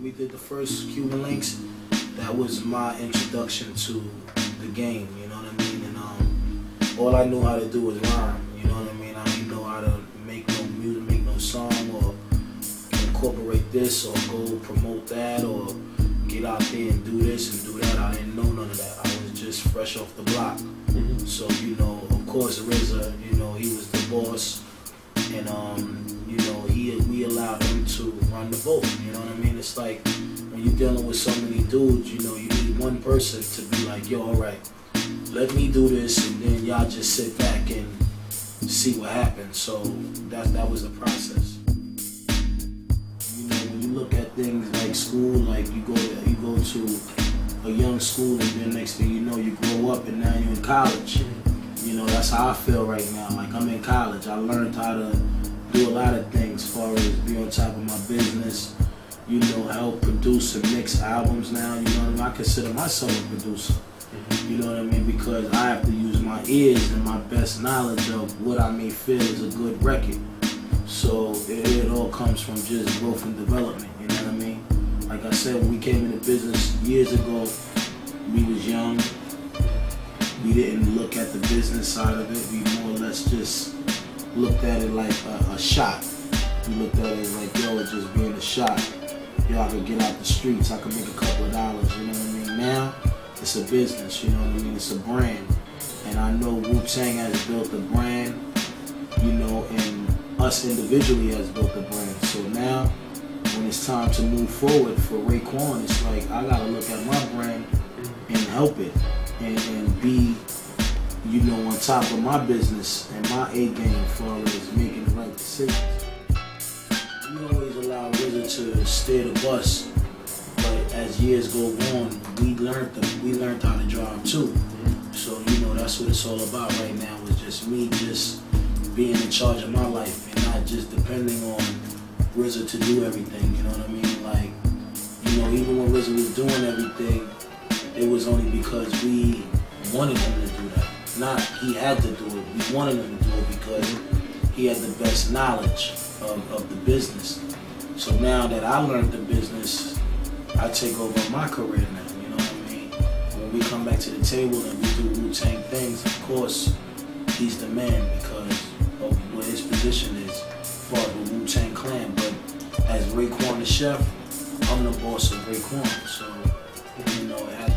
we did the first Cuban Linx. That was my introduction to the game, you know what I mean? And all I knew how to do was rhyme, you know what I mean? I didn't know how to make no music, make no song, or incorporate this, or go promote that, or get out there and do this and do that. I didn't know none of that. I was just fresh off the block. So, you know, of course RZA, you know, he was the boss, and you know, we allowed him to run the boat, you know what I mean? It's like when you're dealing with so many dudes, you know, you need one person to be like, yo, alright, let me do this, and then y'all just sit back and see what happens. So that was the process. You know, when you look at things like school, like you go to a young school, and then next thing you know, you grow up and now you're in college. You know, that's how I feel right now. Like, I'm in college. I learned how to do a lot of things as far as be on top of my business, you know, help produce and mix albums now, you know what I mean? I consider myself a producer, you know what I mean? Because I have to use my ears and my best knowledge of what I may feel is a good record. So it all comes from just growth and development, you know what I mean? Like I said, when we came into business years ago, we was young. We didn't look at the business side of it. We more or less just looked at it like a shot. We looked at it like, yo, it's just being a shot. Yo, I could get out the streets. I could make a couple of dollars, you know what I mean? Now, it's a business, you know what I mean? It's a brand. And I know Wu Tang has built a brand, you know, and us individually has built a brand. So now, when it's time to move forward for Raekwon, it's like, I gotta look at my brand and help it. And be, you know, on top of my business and my A game as far as making the right decisions. We always allow RZA to steer the bus, but as years go on, we learned how to drive too. So, you know, that's what it's all about right now, is just me just being in charge of my life and not just depending on RZA to do everything, you know what I mean? Like, you know, even when RZA was doing everything, it was only because we wanted him to do that. Not he had to do it. We wanted him to do it because he had the best knowledge of the business. So now that I learned the business, I take over my career now, you know what I mean? When we come back to the table and we do Wu Tang things, of course, he's the man because of what his position is for the Wu Tang Clan. But as Raekwon the chef, I'm the boss of Raekwon. So, you know, it had